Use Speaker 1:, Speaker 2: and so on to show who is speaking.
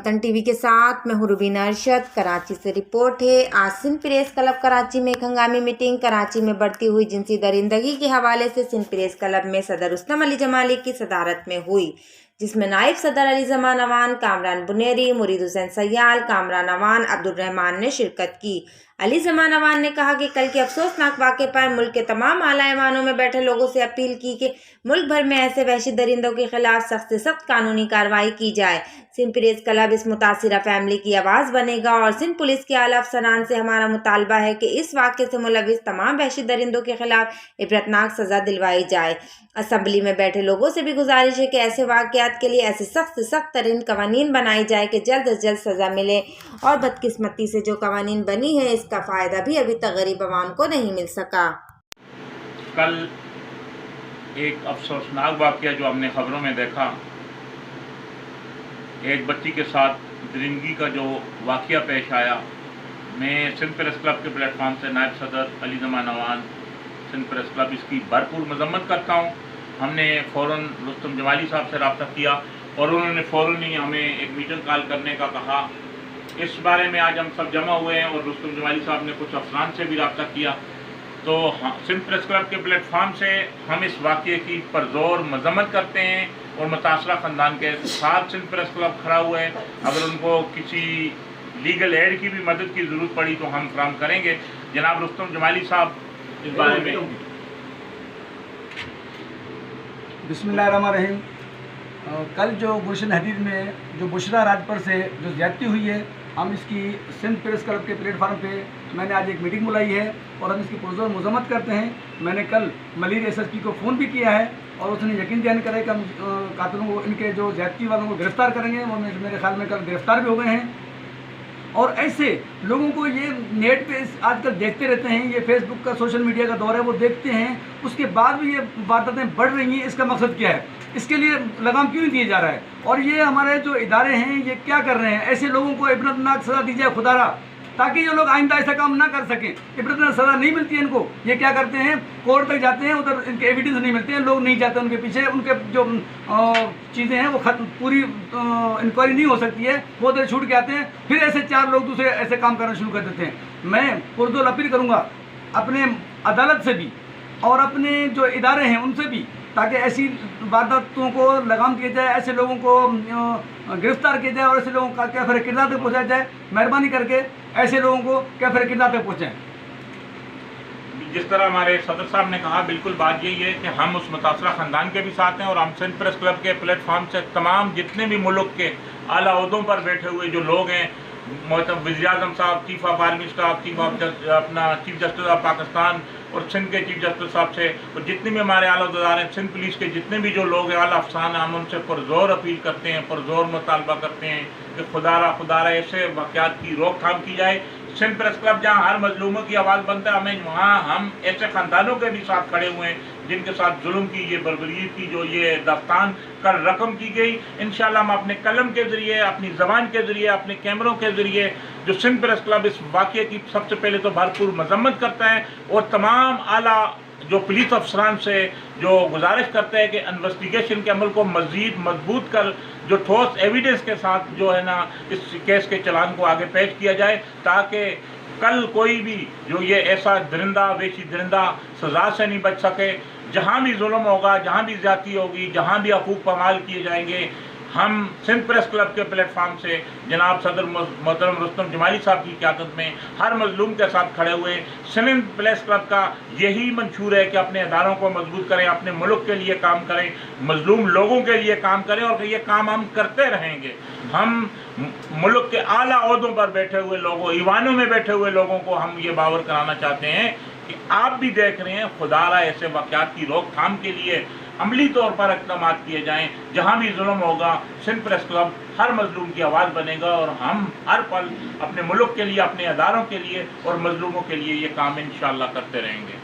Speaker 1: वतन टीवी के साथ मैं हूं रुबीना अरशद। कराची से रिपोर्ट है। आज सिंध प्रेस क्लब कराची में एक हंगामी मीटिंग कराची में बढ़ती हुई जिनसी दरिंदगी के हवाले से सिंध प्रेस क्लब में सदर रुस्तम अली जमाली की सदारत में हुई, जिसमें नायब सदर अली ज़मान अवान, कामरान बुनेरी, मुरीद हुसैन सयाल, कामरान अवान अब्दुर्रहमान ने शिरकत की। अली ज़मान अवान ने कहा कि कल के अफसोसनाक वाक़े पर मुल्क के तमाम आला ऐवानों में बैठे लोगों से अपील की कि मुल्क भर में ऐसे वहशी दरिंदों के खिलाफ सख्त से सख्त कानूनी कार्रवाई की जाए। सिंध प्रेस क्लब इस मुतासिरा फैमिली की आवाज़ बनेगा और सिंध पुलिस के आला अफसरान से हमारा मुतालबा है कि इस वाक़े से मुलविस तमाम वहशी दरिंदों के खिलाफ इबरतनाक सज़ा दिलवाई जाए। असम्बली में बैठे लोगों से भी गुजारिश है कि ऐसे वाक़यात के लिए ऐसे सख्त से सख्त तरीन कवानीन बनाई जाए कि जल्द अज जल्द सज़ा मिले। और बदकिस्मती से जो कवानीन बनी है इसका फ़ायदा भी अभी तक गरीब आवाम को नहीं मिल सका।
Speaker 2: कल एक अफसोसनाक वाक़या जो हमने ख़बरों में देखा, एक बच्ची के साथ दरिंदगी का जो वाक़या पेश आया, मैं सिंध प्रेस क्लब के प्लेटफॉर्म से नायब सदर अली ज़मान अवान सिंध प्रेस क्लब इसकी भरपूर मजम्मत करता हूँ। हमने फ़ौरन रुस्तम जमाली साहब से रब्ता किया और उन्होंने फ़ौरन ही हमें एक मीटिंग कॉल करने का कहा। इस बारे में आज हम सब जमा हुए हैं और रुस्तम जमाली साहब ने कुछ अफसरान से भी रब्ता किया। तो सिंध प्रेस क्लब के प्लेटफॉर्म से हम इस वाक़े की परज़ोर मजम्मत करते हैं और मुतासरा ख़ानदान के साथ सिंध प्रेस क्लब खड़ा हुआ है। अगर उनको किसी लीगल एड की भी मदद की ज़रूरत पड़ी तो हम फराहम करेंगे। जनाब रुस्तम जमाली साहब इस बारे में।
Speaker 3: बिस्मिल्लाहिर्रहमानिर्रहीम। कल जो गुलशन हदीद में जो बुशरा राजपर से जो ज़्यादती हुई है, हम इसकी सिंध प्रेस क्लब के प्लेटफार्म पे मैंने आज एक मीटिंग बुलाई है और हम इसकी पुरज़ोर मज़म्मत करते हैं। मैंने कल मलिर SSP को फ़ोन भी किया है और उसने यकीन दहानी करा कि हम कातिलों को, इनके जो ज़्यादती वालों को गिरफ़्तार करेंगे। वो मेरे ख्याल में कल गिरफ़्तार भी हो गए हैं। और ऐसे लोगों को ये नेट पे आजकल देखते रहते हैं, ये फेसबुक का सोशल मीडिया का दौर है, वो देखते हैं, उसके बाद भी ये वारदातें बढ़ रही हैं। इसका मकसद क्या है? इसके लिए लगाम क्यों नहीं दिया जा रहा है? और ये हमारे जो इदारे हैं ये क्या कर रहे हैं? ऐसे लोगों को इबरतनाक सज़ा दी जाए खुदारा, ताकि ये लोग आइंदा ऐसा काम ना कर सकें। इबरतनाक सज़ा नहीं मिलती है इनको। ये क्या करते हैं, कोर्ट तक जाते हैं, उधर इनके एविडेंस नहीं मिलते हैं, लोग नहीं जाते उनके पीछे, उनके जो चीज़ें हैं वो पूरी इंक्वायरी नहीं हो सकती है, वो उधर छूट के आते हैं। फिर ऐसे 4 लोग दूसरे ऐसे काम करना शुरू कर देते हैं। मैं पुरज़ोर अपील करूँगा अपने अदालत से भी और अपने जो इदारे हैं उनसे भी, ताकि ऐसी वारदातों को लगाम दिया जाए, ऐसे लोगों को गिरफ्तार किया जाए और ऐसे लोगों का कैफ़र किरदार तक पहुँचाया जाए। मेहरबानी करके ऐसे लोगों को कैफ़र किरदार तक पहुँचाएँ।
Speaker 2: जिस तरह हमारे सदर साहब ने कहा, बिल्कुल बात यही है कि हम उस मुतासरा ख़ानदान के भी साथ हैं और हम सिंध प्रेस क्लब के प्लेटफॉर्म से तमाम जितने भी मुल्क के आला ओहदों पर बैठे हुए जो लोग हैं, मोहतरम वज़ीर-ए-आज़म साहब, chief of army staff, chief justice of Pakistan और सिंध के चीफ जस्टिस साहब से और जितने भी हमारे आला अहदेदार हैं, सिंध पुलिस के जितने भी जो लोग हैं, आला अफसरान हैं, हम उनसे पुरज़ोर अपील करते हैं, पुरज़ोर मुतालबा करते हैं कि खुदारा ऐसे वाक़यात की रोकथाम की जाए। सिंध प्रेस क्लब जहाँ हर मजलूमों की आवाज़ बनता है, हमें वहाँ हम ऐसे ख़ानदानों के भी साथ खड़े हुए हैं जिनके साथ जुल्म की, ये बर्बरियत की जो ये दास्तान कर रकम की गई। इंशाअल्लाह हम अपने कलम के ज़रिए, अपनी ज़बान के ज़रिए, अपने कैमरों के ज़रिए जो सिंध प्रेस क्लब इस वाक़े की सबसे पहले तो भरपूर मजम्मत करता है और तमाम आला जो पुलिस अफसरान से जो गुजारिश करते हैं कि इन्वेस्टिगेशन के अमल को मज़ीद मजबूत कर जो ठोस एविडेंस के साथ जो है ना इस केस के चलान को आगे पेश किया जाए, ताकि कल कोई भी जो ये ऐसा दरिंदा, वेशी दरिंदा सज़ा से नहीं बच सके। जहाँ भी जुल्म होगा, जहाँ भी ज़्यादती होगी, जहाँ भी हकूक़ पामाल किए जाएंगे, हम सिंध प्रेस क्लब के प्लेटफार्म से जनाब सदर मोहतरम रुस्तम जमाली साहब की क़यादत में हर मजलूम के साथ खड़े हुए। सिंध प्रेस क्लब का यही मंशूर है कि अपने अदारों को मजबूत करें, अपने मुल्क के लिए काम करें, मजलूम लोगों के लिए काम करें और ये काम हम करते रहेंगे। हम मुल्क के आला ओहदों पर बैठे हुए लोगों, ईवानों में बैठे हुए लोगों को हम ये बावर कराना चाहते हैं कि आप भी देख रहे हैं, खुदारा ऐसे वाक़यात की रोकथाम के लिए अमली तौर पर इक़दाम किए जाएँ। जहाँ भी जुल्म होगा, सिंध प्रेस क्लब हर मजलूम की आवाज़ बनेगा और हम हर पल अपने मुल्क के लिए, अपने अदारों के लिए और मजलूमों के लिए ये काम इंशाअल्लाह करते रहेंगे।